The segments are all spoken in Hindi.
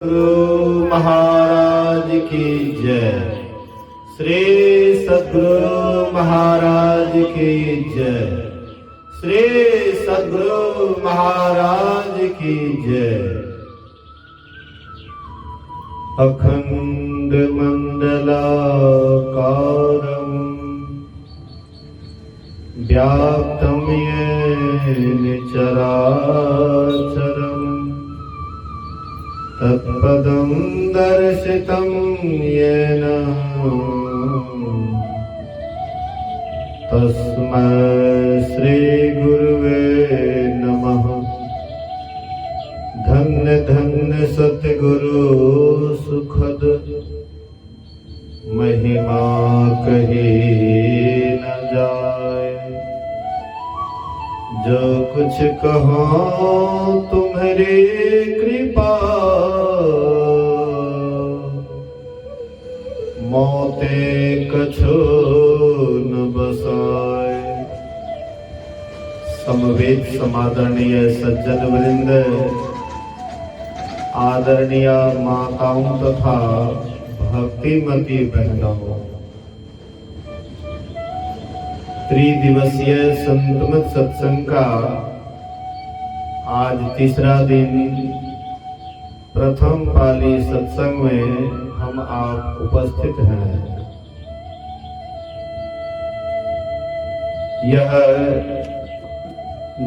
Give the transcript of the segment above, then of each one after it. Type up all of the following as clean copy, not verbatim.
गुरु महाराज की जय। श्री सद्गुरु महाराज की जय। श्री सद्गुरु महाराज की जय। अखंड मंडलाकारं व्याप्तं येन चराचरम् तत्पदं दर्शितं येन तस्मै श्री गुरुवे नमः। धन्य धन्य सतगुरु सुखद महिमा कही न जाए। जो कुछ कहो तुम्हारी कृपा मोते कछो न बसाए। समवेत समादरणीय सज्जन वृंद, आदरणीय माताओं तथा भक्तिमती बहनों, त्रिदिवसीय संतमत सत्संग का आज तीसरा दिन प्रथम पाली सत्संग में हम आप उपस्थित हैं। यह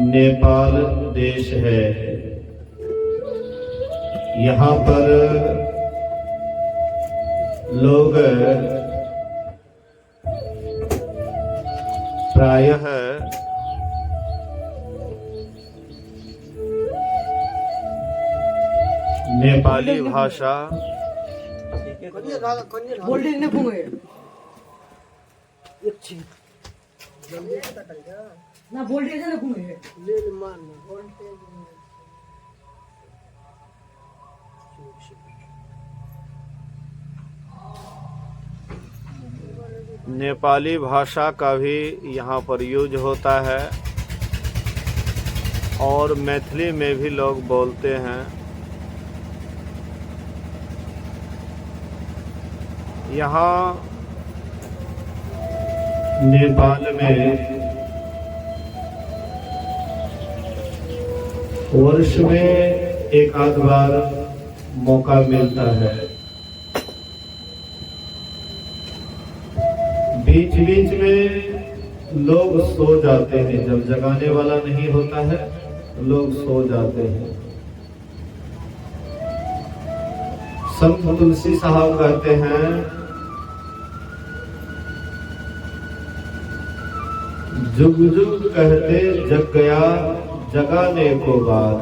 नेपाल देश है। यहाँ पर लोग प्रायः नेपाली भाषा नेपाली भाषा का भी यहाँ पर यूज होता है और मैथिली में भी लोग बोलते हैं। यहाँ नेपाल में वर्ष में एक आध बार मौका मिलता है। बीच बीच में लोग सो जाते हैं। जब जगाने वाला नहीं होता है लोग सो जाते हैं। संत तुलसी साहब कहते हैं, जुग जुग कहते जग गया जगाने को बार।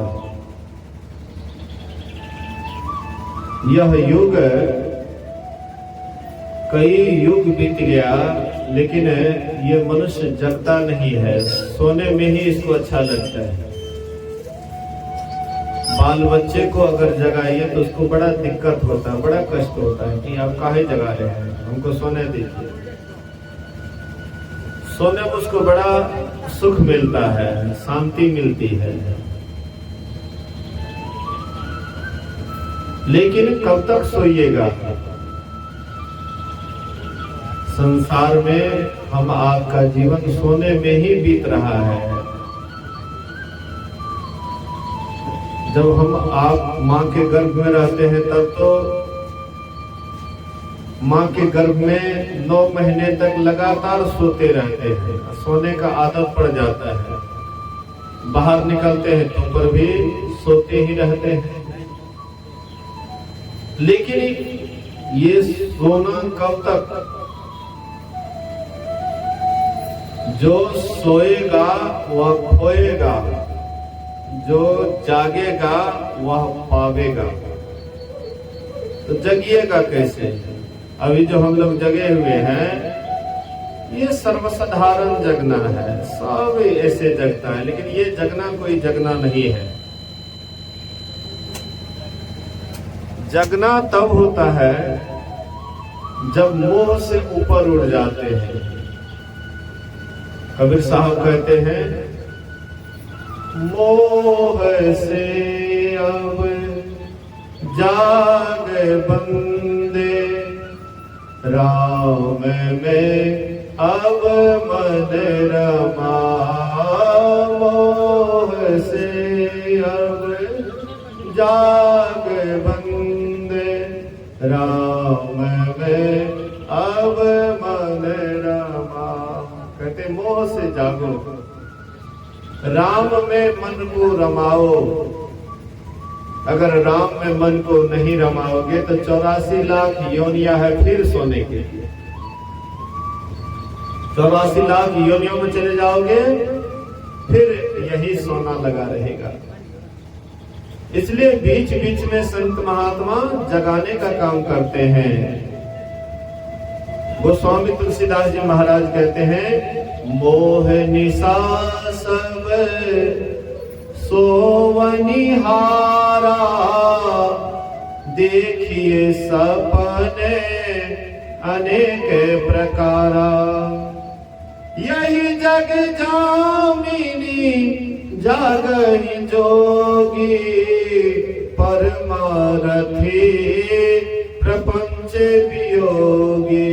यह युग कई युग बीत गया लेकिन ये मनुष्य जगता नहीं है। सोने में ही इसको अच्छा लगता है। बाल बच्चे को अगर जगाइए तो उसको बड़ा दिक्कत होता है, बड़ा कष्ट होता है कि आप काहे जगा रहे हैं, हमको सोने दीजिए। सोने में उसको बड़ा सुख मिलता है, शांति मिलती है। लेकिन कब तक सोइएगा? संसार में हम आपका जीवन सोने में ही बीत रहा है। जब हम आप माँ के गर्भ में रहते हैं तब तो माँ के गर्भ में 9 महीने तक लगातार सोते रहते हैं। सोने का आदत पड़ जाता है। बाहर निकलते हैं तो पर भी सोते ही रहते हैं। लेकिन ये सोना कब तक? जो सोएगा वह खोएगा, जो जागेगा वह पावेगा। तो जगिएगा कैसे? अभी जो हम लोग जगे हुए हैं ये सर्वसाधारण जगना है। सब ऐसे जगता है लेकिन ये जगना कोई जगना नहीं है। जगना तब होता है जब मोह से ऊपर उड़ जाते हैं। कबीर साहब कहते हैं, मोह से अब जाग बंदे, राम में अब मन रमा, मोह से अब जाग बंदे, राम में अब मन रमा। कहते मोह से जागो, राम में मन को रमाओ। अगर राम में मन को नहीं रमाओगे तो 84 लाख योनियां है फिर सोने के लिए। 84 लाख योनियों में चले जाओगे, फिर यही सोना लगा रहेगा। इसलिए बीच बीच में संत महात्मा जगाने का काम करते हैं। गोस्वामी तुलसीदास जी महाराज कहते हैं, मोह निशा सब सोवनिहारा, देखिए सपने अनेक प्रकारा, यही जग जामिनी जागहि जोगी, परमारथी प्रपंच वियोगी।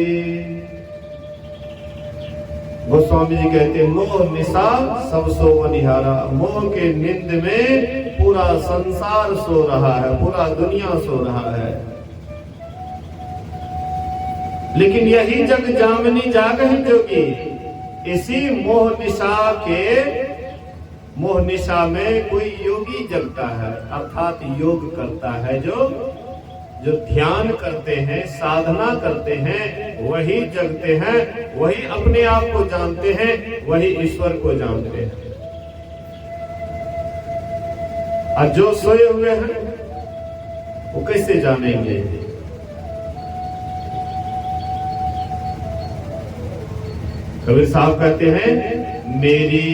गोस्वामी जी कहते हैं, मोह निशा सब सोवनिहारा, मोह के नींद में पूरा संसार सो रहा है, पूरा दुनिया सो रहा है। लेकिन यही जग जामिनी जागहि जोगी, इसी मोह निशा में कोई योगी जगता है, अर्थात योग करता है। जो ध्यान करते हैं, साधना करते हैं, वही जगते हैं, वही अपने आप को जानते हैं, वही ईश्वर को जानते हैं। और जो सोए हुए हैं वो कैसे जानेंगे? कबीर साहब कहते हैं, मेरी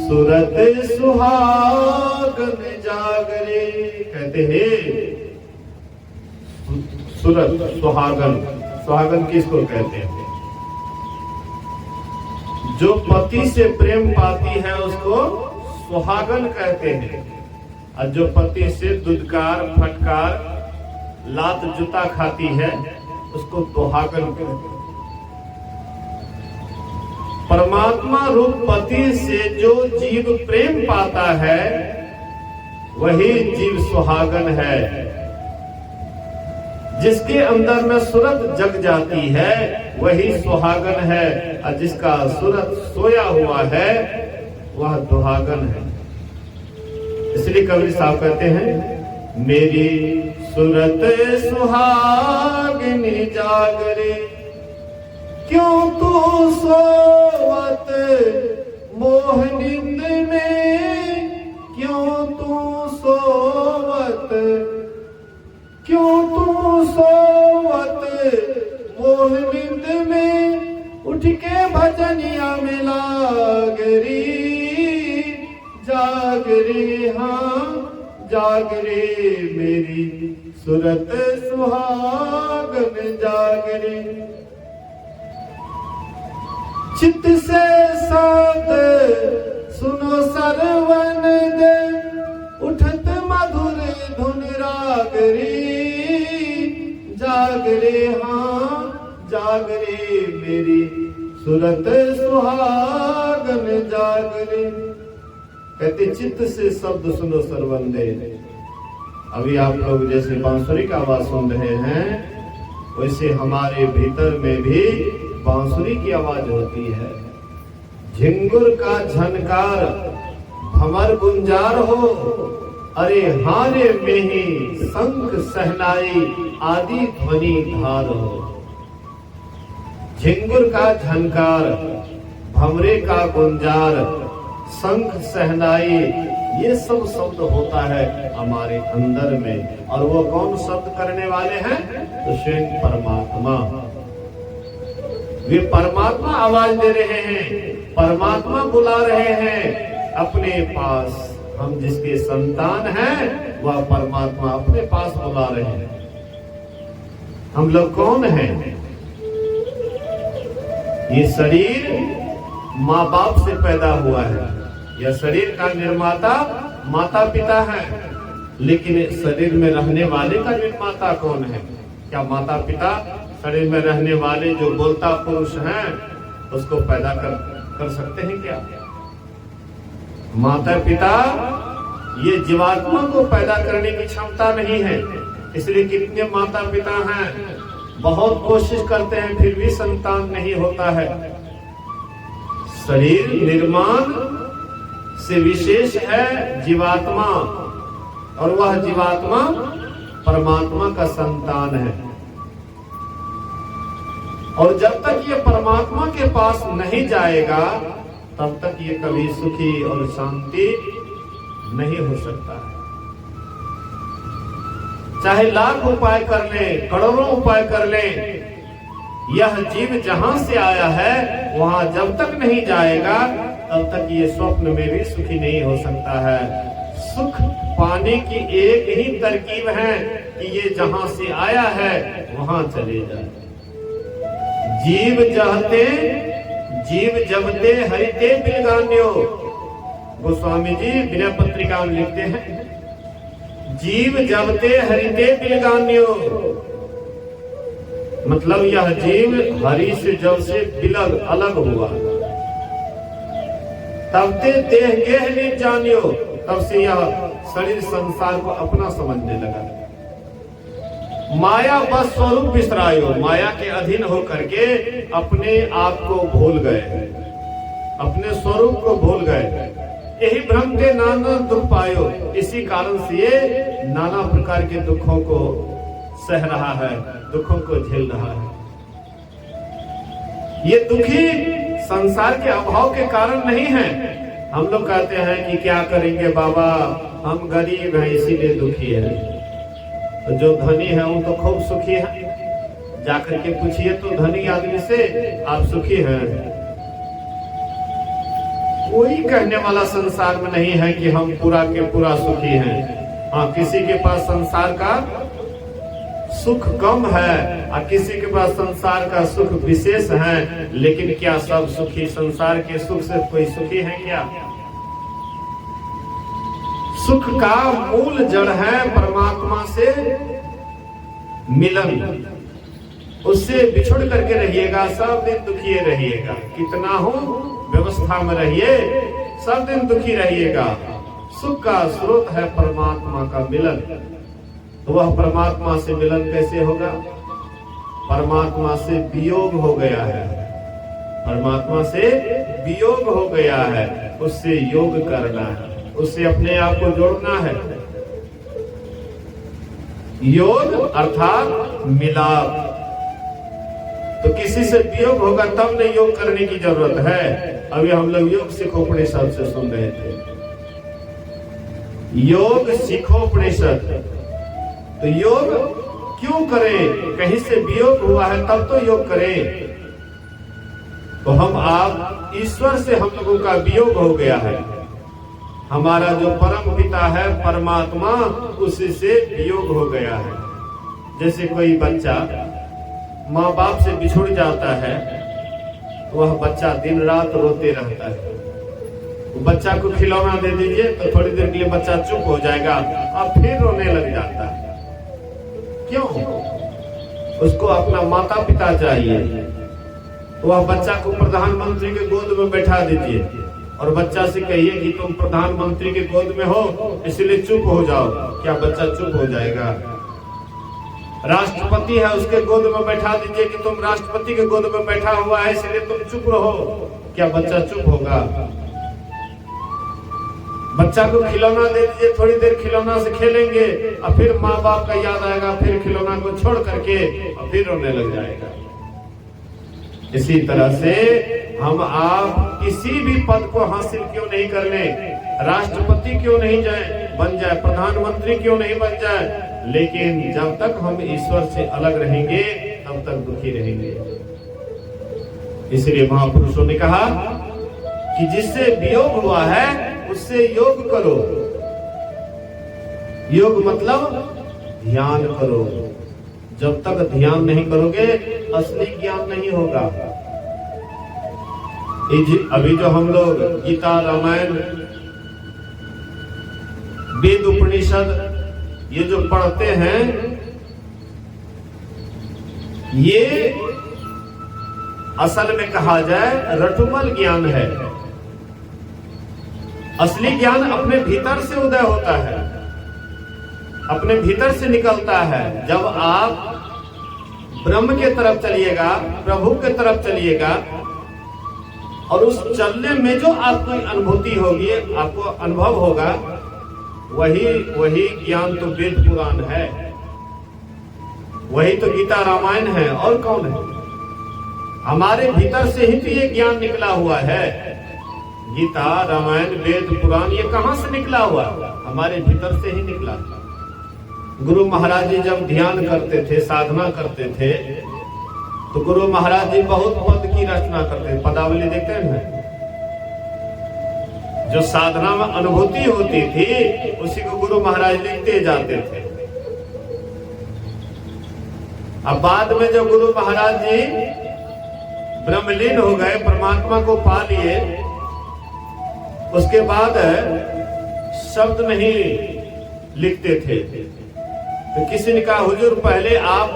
सूरत सुहागन जागरे। कहते हैं सूरत सुहागन, सुहागन किसको कहते हैं? जो पति से प्रेम पाती है उसको सुहागन कहते हैं, और जो पति से दुदकार फटकार लात जूता खाती है उसको दुहागन कहते हैं। परमात्मा रूप पति से जो जीव प्रेम पाता है वही जीव सुहागन है। जिसके अंदर में सूरत जग जाती है वही सुहागन है, और जिसका सूरत सोया हुआ है वह दुहागन है। इसलिए कबीर साहब कहते हैं, मेरी सूरत सुहागिनी जागरे, क्यों तू सोवत मोह नींद में, क्यों तू सोवत, क्यों तू सोवत मोह नींद में, उठ के भजनिया में लागरी, जागरे हाँ जागरे, मेरी सूरत सुहागन जागरे। चित्त से साध सुनो सरवन दे, उठत मधुर धुन रागरी, जागरे हाँ जागरे, मेरी सूरत सुहागन जागरे। कहते चित्त से शब्द सुनो सरवन दे। अभी आप लोग जैसे बांसुरी का आवाज सुन रहे हैं, वैसे हमारे भीतर में भी बांसुरी की आवाज होती है। झिंगुर का झनकार भमर गुंजार हो, अरे हारे में ही शंख सहनाई आदि ध्वनि धार हो। झिंगुर का झनकार, भमरे का गुंजार, शंख सहनाई, ये सब शब्द होता है हमारे अंदर में। और वो कौन शब्द करने वाले हैं? तो स्वयं परमात्मा। वे परमात्मा आवाज दे रहे हैं, परमात्मा बुला रहे हैं अपने पास। हम जिसके संतान हैं वह परमात्मा अपने पास बुला रहे हैं। हम लोग कौन हैं? ये शरीर माँ बाप से पैदा हुआ है। यह शरीर का निर्माता माता पिता है। लेकिन शरीर में रहने वाले का निर्माता कौन है? क्या माता पिता शरीर में रहने वाले जो बोलता पुरुष हैं उसको पैदा कर सकते हैं क्या? माता पिता ये जीवात्मा को पैदा करने की क्षमता नहीं है। इसलिए कितने माता पिता हैं बहुत कोशिश करते हैं फिर भी संतान नहीं होता है। शरीर निर्माण से विशेष है जीवात्मा, और वह जीवात्मा परमात्मा का संतान है। और जब तक ये परमात्मा के पास नहीं जाएगा तब तक ये कभी सुखी और शांति नहीं हो सकता है। चाहे लाख उपाय कर लें, करोड़ों उपाय कर लें, यह जीव जहां से आया है वहां जब तक नहीं जाएगा तब तक ये स्वप्न में भी सुखी नहीं हो सकता है। सुख पाने की एक ही तरकीब है कि ये जहां से आया है वहां चले जाए। जीव जबते हरिते बिलगान्यो, गोस्वामी जी विनय पत्रिका में लिखते हैं, जीव जबते हरिते बिलगान्यो, मतलब यह जीव हरि से जब से बिलग अलग हुआ तब ते देह गेह नहीं जानियो, तब से यह शरीर संसार को अपना समझने लगा। माया बस स्वरूप विसरायो, माया के अधीन होकर के अपने आप को भूल गए, अपने स्वरूप को भूल गए। यही भ्रम के नाना दुख पायो, इसी कारण से ये नाना प्रकार के दुखों को सह रहा है, दुखों को झेल रहा है। ये दुखी संसार के अभाव के कारण नहीं है। हम लोग कहते हैं कि क्या करेंगे बाबा, हम गरीब हैं इसीलिए दुखी है। तो जो धनी है वो तो खूब सुखी है। जाकर के पूछिए तो धनी आदमी से, आप सुखी हैं? कोई कहने वाला संसार में नहीं है कि हम पूरा के पूरा सुखी हैं। हाँ, किसी के पास संसार का सुख कम है और किसी के पास संसार का सुख विशेष है, लेकिन क्या सब सुखी? संसार के सुख से कोई सुखी है क्या? सुख का मूल जड़ है परमात्मा से मिलन। उससे बिछुड़ करके रहिएगा, सब दिन दुखी रहिएगा। कितना हो व्यवस्था में रहिए, सब दिन दुखी रहिएगा। सुख का स्रोत है परमात्मा का मिलन। तो वह परमात्मा से मिलन कैसे होगा? परमात्मा से वियोग हो गया है, परमात्मा से वियोग हो गया है, उससे योग करना है, उससे अपने आप को जोड़ना है। योग अर्थात मिलाप। तो किसी से वियोग होगा तब नहीं योग करने की जरूरत है। अभी हम लोग योग सिखोपनिषद से सुन रहे थे, योग सिखोपनिषद। तो योग क्यों करें? कहीं से वियोग हुआ है तब तो योग करें। तो हम आप ईश्वर से हम लोगों का वियोग हो गया है। हमारा जो परम पिता है परमात्मा, उसी से वियोग हो गया है। जैसे कोई बच्चा माँ बाप से बिछुड़ जाता है, वह बच्चा दिन रात रोते रहता है। बच्चा को खिलौना दे दीजिए तो थोड़ी देर के लिए बच्चा चुप हो जाएगा और फिर रोने लग जाता है। क्यों? उसको अपना माता पिता चाहिए। वह बच्चा को प्रधानमंत्री के गोद में बैठा दीजिए और बच्चा से कहिए कि तुम प्रधानमंत्री के गोद में हो इसलिए चुप हो जाओ, क्या बच्चा चुप हो जाएगा? राष्ट्रपति है उसके गोद में बैठा दीजिए कि तुम राष्ट्रपति के गोद में बैठा हुआ है इसलिए तुम चुप रहो, क्या बच्चा चुप होगा? बच्चा को खिलौना दे दीजिए, थोड़ी देर खिलौना से खेलेंगे और फिर माँ बाप का याद आएगा, फिर खिलौना को छोड़ करके और फिर रोने लग जाएगा। इसी तरह से हम आप किसी भी पद को हासिल क्यों नहीं कर ले, राष्ट्रपति क्यों नहीं बन जाए, प्रधानमंत्री क्यों नहीं बन जाए, लेकिन जब तक हम ईश्वर से अलग रहेंगे तब तक दुखी रहेंगे। इसलिए महापुरुषों ने कहा कि जिससे वियोग हुआ है उससे योग करो। योग मतलब ध्यान करो। जब तक ध्यान नहीं करोगे असली ज्ञान नहीं होगा। अभी जो हम लोग गीता, रामायण, वेद, उपनिषद ये जो पढ़ते हैं, ये असल में कहा जाए रटुमल ज्ञान है। असली ज्ञान अपने भीतर से उदय होता है, अपने भीतर से निकलता है। जब आप ब्रह्म के तरफ चलिएगा, प्रभु के तरफ चलिएगा, और उस चलने में जो आपकी अनुभूति होगी, आपको अनुभव होगा, वही ज्ञान तो वेद पुराण है, वही तो गीता रामायण है। और कौन है? हमारे भीतर से ही तो ये ज्ञान निकला हुआ है। गीता रामायण वेद पुराण ये कहां से निकला हुआ? हमारे भीतर से ही निकला। गुरु महाराज जी जब ध्यान करते थे, साधना करते थे, तो गुरु महाराज जी बहुत पद की रचना करते थे। पदावली देखते हैं, जो साधना में अनुभूति होती थी उसी को गुरु महाराज लिखते जाते थे। अब बाद में जब गुरु महाराज जी ब्रह्मलीन हो गए, परमात्मा को पा लिए, उसके बाद शब्द नहीं लिखते थे। तो किसी ने कहा, हुजूर पहले आप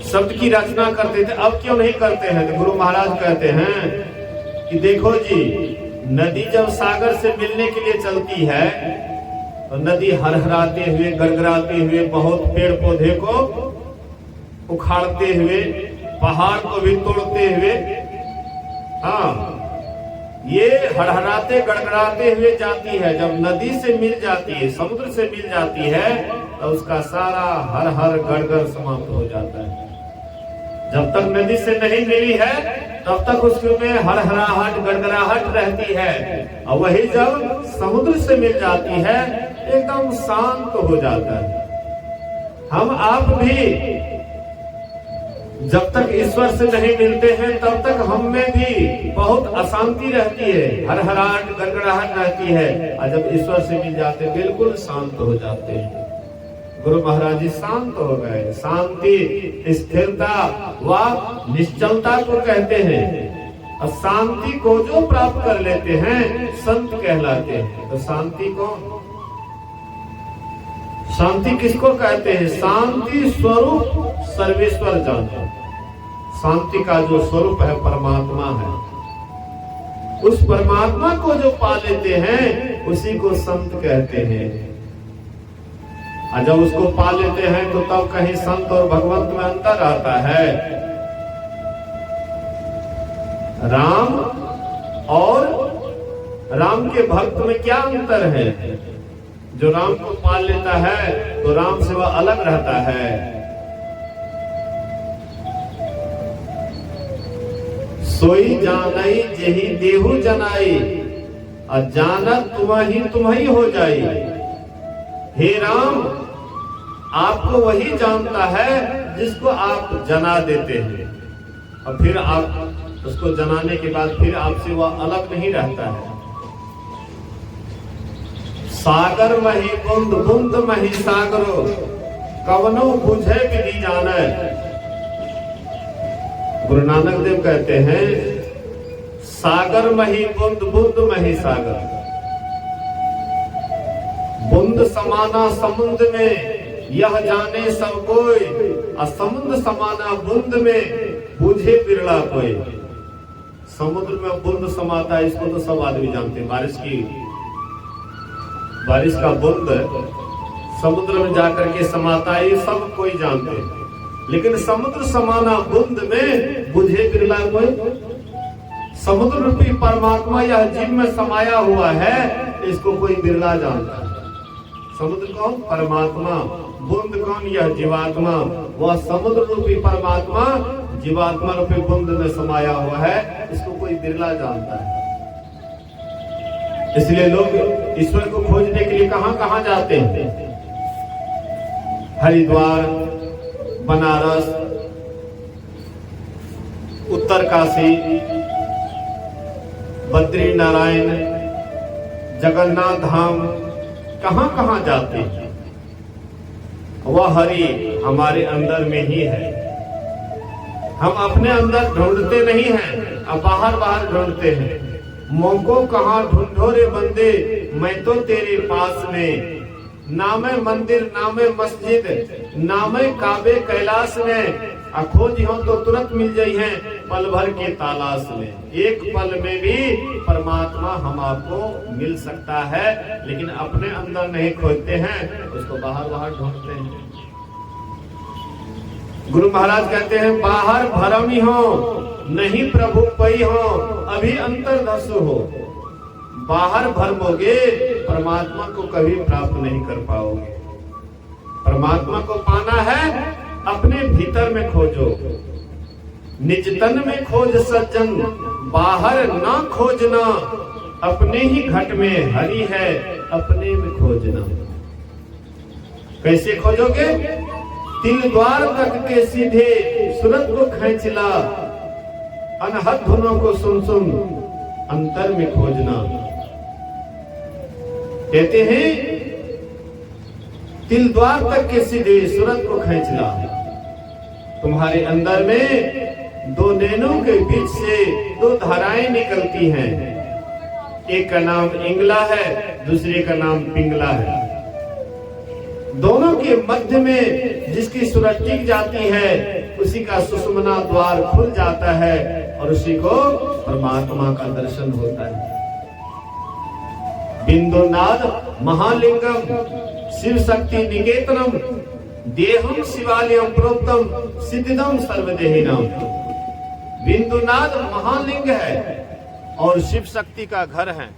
शब्द की रचना करते थे, अब क्यों नहीं करते हैं? तो गुरु महाराज कहते हैं कि देखो जी, नदी जब सागर से मिलने के लिए चलती है तो नदी हरहराते हुए, गड़गड़ाते हुए, बहुत पेड़ पौधे को उखाड़ते हुए, पहाड़ को भी तोड़ते हुए, हाँ, ये हड़हड़ाते गड़गड़ाते हुए जाती है। जब नदी से मिल जाती है, समुद्र से मिल जाती है, तो उसका सारा हर हर गड़गड़ समाप्त हो जाता है। जब तक नदी से नहीं मिली है तब तक उसमें हड़हड़ाहट गड़गड़ाहट रहती है, और वही जब समुद्र से मिल जाती है एकदम शांत हो जाता है। हम आप भी जब तक ईश्वर से नहीं मिलते हैं तब तक हम में भी बहुत अशांति रहती है, हड़हड़ाहट गड़गड़ाहट रहती है, और जब ईश्वर से मिल जाते बिल्कुल शांत हो जाते हैं। गुरु महाराज जी शांत हो गए। शांति स्थिरता व निश्चलता को कहते हैं, और शांति को जो प्राप्त कर लेते हैं संत कहलाते हैं। तो शांति किसको कहते हैं? शांति स्वरूप सर्वेश्वर जानो। शांति का जो स्वरूप है परमात्मा है, उस परमात्मा को जो पा लेते हैं उसी को संत कहते हैं। और जब उसको पा लेते हैं तो तब कहीं संत और भगवंत में अंतर आता है। राम और राम के भक्त में क्या अंतर है? जो राम को पा लेता है तो राम से वह अलग रहता है। सोई जानई जेहि देहु जनाई, और जानत तुम्ही हो जाई। हे राम, आपको वही जानता है जिसको आप जना देते हैं, और फिर आप उसको जनाने के बाद फिर आपसे वह अलग नहीं रहता है। सागर मही बुंद, बुंद मही सागरो, कवनो बुझे विधि जाने। गुरु नानक देव कहते हैं, सागर मही बुंद, बुंद मही सागर। बुंद समाना समुद्र में यह जाने सब कोई, और समुद्र समाना बुंद में बुझे बिरला कोई। समुद्र में बुंद समाता है, इसको तो सब आदमी जानते हैं। बारिश का बुंद समुद्र में जाकर के समाता है, ये सब कोई जानते हैं। लेकिन समुद्र समाना बुंद में बुझे बिरला कोई। समुद्र रूपी परमात्मा यह जीव में समाया हुआ है, इसको कोई बिरला जानता है। समुद्र कौन? परमात्मा। बुंद कौन? यह जीवात्मा। वह समुद्र रूपी परमात्मा जीवात्मा रूपी बुंद में समाया हुआ है, इसको कोई बिरला जानता है। इसलिए लोग ईश्वर को खोजने के लिए कहां कहां जाते हैं? हरिद्वार, बनारस, उत्तर काशी, बद्री नारायण, जगन्नाथ धाम, कहां कहां जाते हैं? वह हरि हमारे अंदर में ही है। हम अपने अंदर ढूंढते नहीं हैं, अब बाहर बाहर ढूंढते हैं। मोको कहां ढूंढो रे बंदे, मैं तो तेरे पास में। नामे मंदिर, नामे मस्जिद, नामे काबे कैलाश में खोज हो तो तुरंत मिल जाई है पल भर के तलाश में। एक पल में भी परमात्मा हम आपको मिल सकता है, लेकिन अपने अंदर नहीं खोजते हैं, उसको बाहर बाहर ढूंढते हैं। गुरु महाराज कहते हैं बाहर भरमी हो नहीं प्रभु पई हो, अभी अंतर दसु हो। बाहर भरमोगे परमात्मा को कभी प्राप्त नहीं कर पाओगे। परमात्मा को पाना है अपने भीतर में खोजो, निज तन में खोज सज्जन, बाहर ना खोजना, अपने ही घट में हरि है, अपने में खोजना। कैसे खोजोगे? तिल द्वार तक के सीधे सूरत को खींचला, अनहद धुनों को सुन सुन अंतर में खोजना। कहते हैं तिल द्वार तक के सीधे सूरत को खींचला। तुम्हारे अंदर में दो नैनों के बीच से दो धाराएं निकलती हैं, एक का नाम इंगला है, दूसरे का नाम पिंगला है। दोनों के मध्य में जिसकी सूरत टिक जाती है उसी का सुषुम्ना द्वार खुल जाता है और उसी को परमात्मा का दर्शन होता है। बिंदुनाद महालिंगम शिव शक्ति निकेतनम, देहम शिवालयम प्रोक्तम सिद्धिदम सर्वदेहिनम। बिंदुनाद महालिंग है और शिव शक्ति का घर है।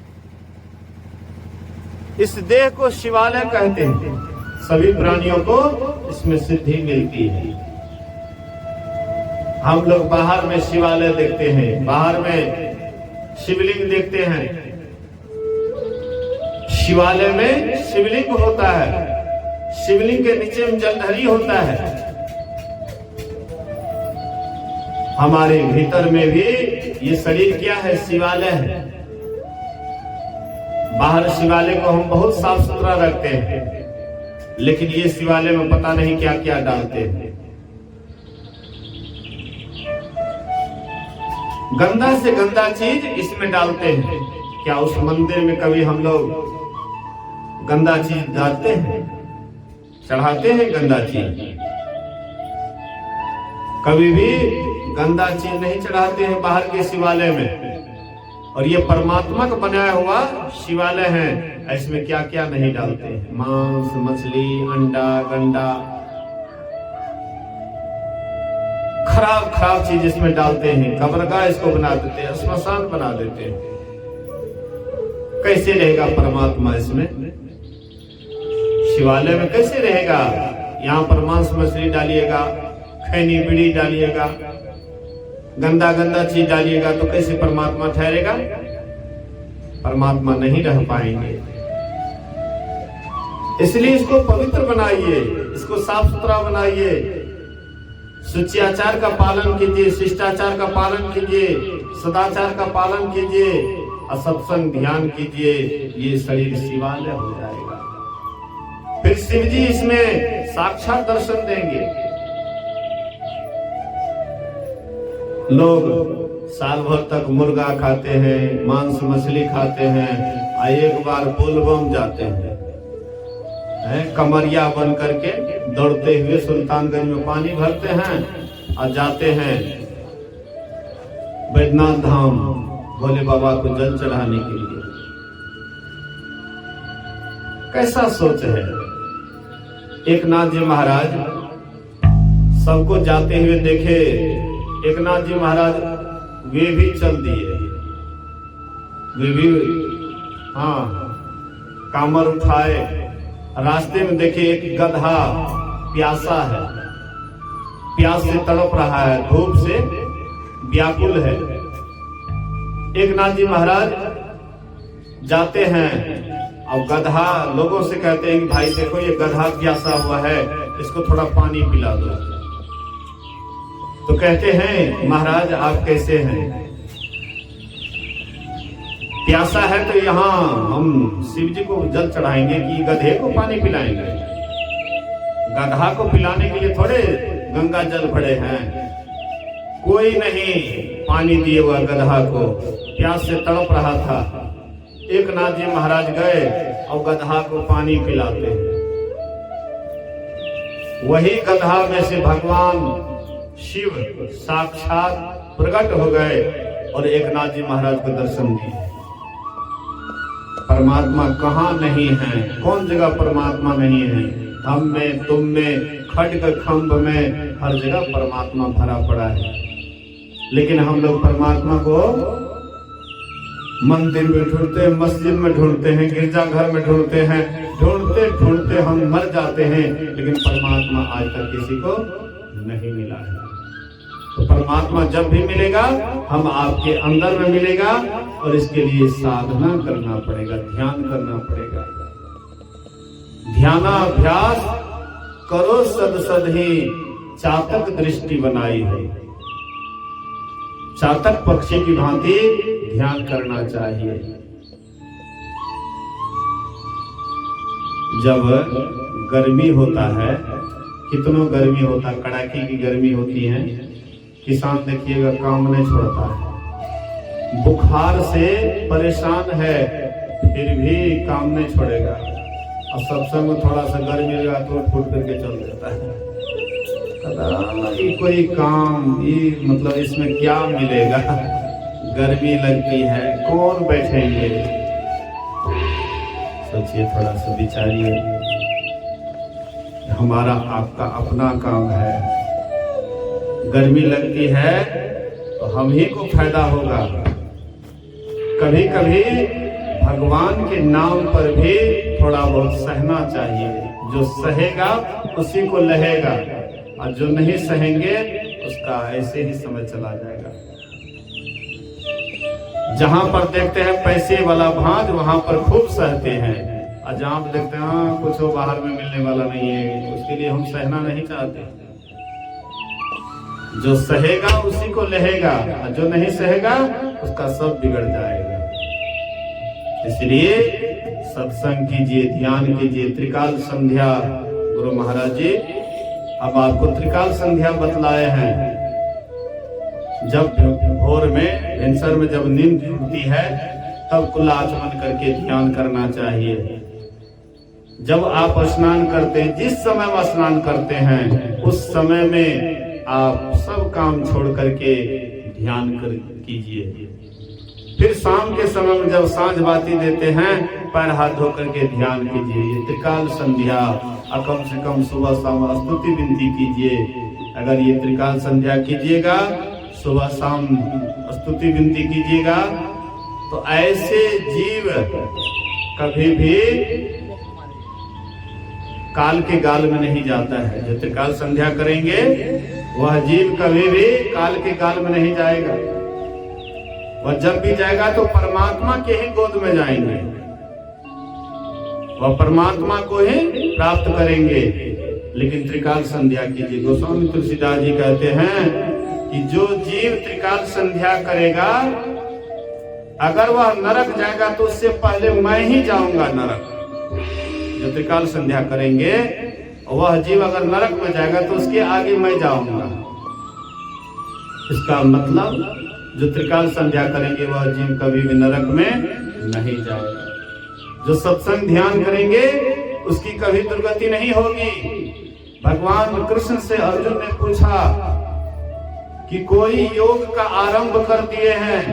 इस देह को शिवालय कहते हैं। सभी प्राणियों को इसमें सिद्धि मिलती है। हम लोग बाहर में शिवालय देखते हैं, बाहर में शिवलिंग देखते हैं। शिवालय में शिवलिंग होता है, शिवलिंग के नीचे में जलधरी होता है। हमारे भीतर में भी ये शरीर क्या है? शिवालय है। बाहर शिवालय को हम बहुत साफ सुथरा रखते हैं, लेकिन ये शिवालय में पता नहीं क्या क्या डालते हैं। गंदा से गंदा चीज इसमें डालते हैं। क्या उस मंदिर में कभी हम लोग गंदा चीज डालते हैं, चढ़ाते हैं गंदा चीज? कभी भी गंदा चीज नहीं चढ़ाते हैं बाहर के शिवालय में। और ये परमात्मा का बनाया हुआ शिवालय है, इसमें क्या क्या नहीं डालते हैं। मांस, मछली, अंडा, गंडा, खराब खराब चीज इसमें डालते हैं। कब्रगाह इसको बना देते हैं, श्मशान बना देते हैं। कैसे रहेगा परमात्मा इसमें? शिवालय में कैसे रहेगा? यहाँ पर मांस मछली डालिएगा, खैनी बीड़ी डालिएगा, गंदा गंदा चीज डालिएगा तो कैसे परमात्मा ठहरेगा? परमात्मा नहीं रह पाएंगे। इसलिए इसको पवित्र बनाइए, इसको साफ सुथरा बनाइए, शुचियाचार का पालन कीजिए, शिष्टाचार का पालन कीजिए, सदाचार का पालन कीजिए और सत्संग ध्यान कीजिए। ये शरीर शिवालय हो जाएगा। फिर शिव जी इसमें साक्षात दर्शन देंगे। लोग साल भर तक मुर्गा खाते हैं, मांस मछली खाते हैं, और एक बार बोलबम जाते हैं, कमरिया बन करके दौड़ते हुए सुल्तानगंज में पानी भरते हैं और जाते हैं बैद्यनाथ धाम भोले बाबा को जल चढ़ाने के लिए। कैसा सोच है? एक नाथ जी महाराज सबको जाते हुए देखे। एक नाथ जी महाराज वे भी चल दिए, वे भी कामर उठाए। रास्ते में देखे एक गधा प्यासा है, प्यास से तड़प रहा है, धूप से व्याकुल है। एक नाथ जी महाराज जाते हैं और गधा लोगों से कहते हैं कि भाई देखो ये गधा प्यासा हुआ है, इसको थोड़ा पानी पिला दो। तो कहते हैं महाराज आप कैसे हैं? प्यासा है तो यहाँ हम शिव जी को जल चढ़ाएंगे कि गधे को पानी पिलाएंगे? गधा को पिलाने के लिए थोड़े गंगा जल भरे हैं। कोई नहीं पानी दिए हुआ गधा को, प्यास से तड़प रहा था। एक नाथ जी महाराज गए और गधा को पानी पिलाते हैं। वही गधा में से भगवान शिव साक्षात प्रकट हो गए और एकनाथ जी महाराज को दर्शन दिए। परमात्मा कहाँ नहीं है? कौन जगह परमात्मा नहीं है? हम में, तुम में, खड्ग खंभ में, हर जगह परमात्मा भरा पड़ा है। लेकिन हम लोग परमात्मा को मंदिर में ढूंढते हैं, मस्जिद में ढूंढते हैं, गिरजाघर में ढूंढते हैं, ढूंढते ढूंढते हम मर जाते हैं, लेकिन परमात्मा आज तक किसी को नहीं मिला है। तो परमात्मा जब भी मिलेगा हम आपके अंदर में मिलेगा, और इसके लिए साधना करना पड़ेगा, ध्यान करना पड़ेगा। ध्यानाभ्यास करो सद सद ही, चातक दृष्टि बनाई है। चातक पक्षी की भांति ध्यान करना चाहिए। जब गर्मी होता है, कितनों गर्मी होता है, कड़ाके की गर्मी होती है, किसान देखिएगा काम नहीं छोड़ता है। बुखार से परेशान है फिर भी काम नहीं छोड़ेगा, और सत्संग में थोड़ा सा गर्मी लगा तो फूट करके चल देता है। कोई काम ये मतलब इसमें क्या मिलेगा, गर्मी लगती है, कौन बैठेंगे? सोचिए, थोड़ा सा विचारिए। हमारा आपका अपना काम है, गर्मी लगती है तो हम ही को फायदा होगा। कभी कभी भगवान के नाम पर भी थोड़ा बहुत सहना चाहिए। जो सहेगा उसी को लहेगा, और जो नहीं सहेंगे उसका ऐसे ही समय चला जाएगा। जहां पर देखते हैं पैसे वाला भांज, वहां पर खूब सहते हैं, और जहां पर देखते हैं कुछ बाहर में मिलने वाला नहीं है, उसके लिए हम सहना नहीं चाहते। जो सहेगा उसी को लहेगा, और जो नहीं सहेगा उसका सब बिगड़ जाएगा। इसलिए सत्संग कीजिए, ध्यान कीजिए। त्रिकाल संध्या गुरु महाराज जी अब आपको त्रिकाल संध्या बतलाए हैं। जब भोर में, भिनसर में जब नींद टूटती है तब कुल्ला आचमन करके ध्यान करना चाहिए। जब आप स्नान करते हैं, जिस समय में स्नान करते हैं उस समय में आप सब काम छोड़ करके ध्यान कर कीजिए। फिर शाम के समय में जब सांझ बाती देते हैं, पैर हाथ धो करके ध्यान कीजिए। ये त्रिकाल संध्या, और कम से कम सुबह शाम स्तुति विनती कीजिए। अगर ये त्रिकाल संध्या कीजिएगा, सुबह शाम स्तुति विनती कीजिएगा, तो ऐसे जीव कभी भी काल के गाल में नहीं जाता है। जो त्रिकाल संध्या करेंगे वह जीव कभी भी काल के गाल में नहीं जाएगा। वह जब भी जाएगा तो परमात्मा के ही गोद में जाएंगे, वह परमात्मा को ही प्राप्त करेंगे। लेकिन त्रिकाल संध्या कीजिए। गोस्वामी तुलसीदास जी कहते हैं कि जो जीव त्रिकाल संध्या करेगा, अगर वह नरक जाएगा तो उससे पहले मैं ही जाऊंगा नरक। जो त्रिकाल संध्या करेंगे, वह जीव अगर नरक में जाएगा तो उसके आगे मैं जाऊंगा। इसका मतलब जो त्रिकाल संध्या करेंगे वह जीव कभी भी नरक में नहीं जाएगा। जो सत्संग ध्यान करेंगे उसकी कभी दुर्गति नहीं होगी। भगवान कृष्ण से अर्जुन ने पूछा कि कोई योग का आरंभ कर दिए हैं,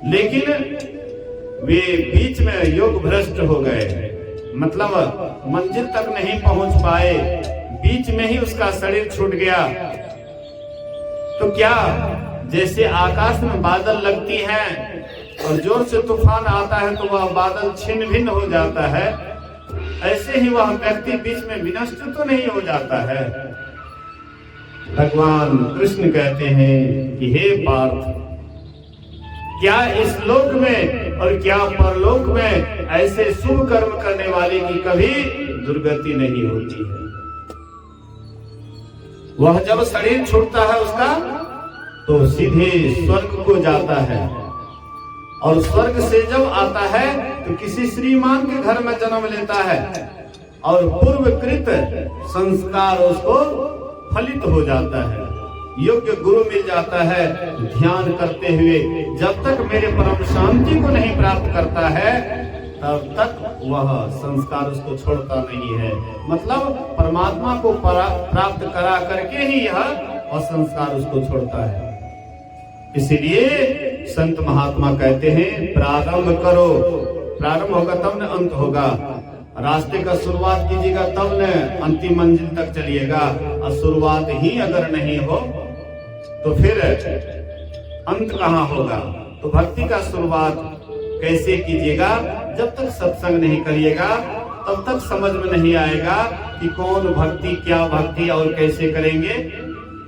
लेकिन वे बीच में योग भ्रष्ट हो गए, मतलब मंजिल तक नहीं पहुंच पाए, बीच में ही उसका शरीर छूट गया। तो क्या जैसे आकाश में बादल लगती हैं और जोर से तूफान आता है तो वह बादल छिन्न भिन्न हो जाता है, ऐसे ही वह व्यक्ति बीच में विनष्ट तो नहीं हो जाता है। भगवान कृष्ण कहते हैं कि हे पार्थ, क्या इस लोक में और क्या परलोक में ऐसे शुभ कर्म करने वाले की कभी दुर्गति नहीं होती है। वह जब शरीर छूटता है उसका, तो सीधे स्वर्ग को जाता है, और स्वर्ग से जब आता है तो किसी श्रीमान के घर में जन्म लेता है, और पूर्वकृत संस्कार उसको फलित हो जाता है, योग्य गुरु मिल जाता है। ध्यान करते हुए जब तक मेरे परम शांति को नहीं प्राप्त करता है तब तक वह संस्कार उसको छोड़ता नहीं है। मतलब परमात्मा को प्राप्त करा करके ही यह असंस्कार उसको छोड़ता है। इसीलिए संत महात्मा कहते हैं प्रारंभ करो, प्रारंभ होगा तब न अंत होगा। रास्ते का शुरुआत कीजिएगा तब न अंतिम मंजिल तक चलिएगा। और शुरुआत ही अगर नहीं हो तो फिर अंत कहाँ होगा। तो भक्ति का शुरुआत कैसे कीजिएगा? जब तक सत्संग नहीं करिएगा तब तक समझ में नहीं आएगा कि कौन भक्ति, क्या भक्ति और कैसे करेंगे।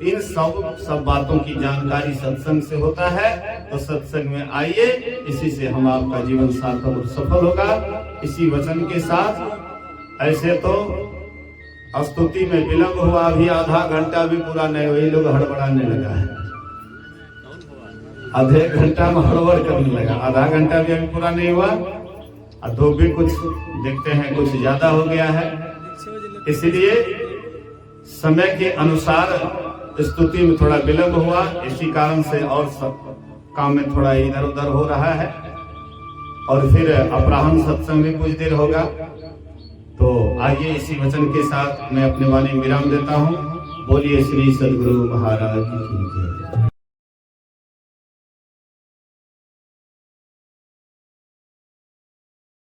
इन सब बातों की जानकारी सत्संग से होता है। तो सत्संग में आइए, इसी से हम आपका जीवन सार्थक और सफल होगा। इसी वचन के साथ ऐसे तो स्तुति में विलंब हुआ, अभी आधा घंटा भी पूरा नहीं हुआ, ये लोग हड़बड़ाने लगा है। आधे घंटा में हड़बड़ करने लगा, आधा घंटा भी अभी पूरा नहीं हुआ और दो भी कुछ देखते हैं कुछ ज्यादा हो गया है। इसलिए समय के अनुसार स्तुति में थोड़ा विलंब हुआ, इसी कारण से और सब काम में थोड़ा इधर उधर हो रहा है। और फिर अपराह्न सत्संग में कुछ देर होगा। तो आइए इसी वचन के साथ मैं अपने वाणी विराम देता हूँ। बोलिए श्री सद्गुरु महाराज की जय।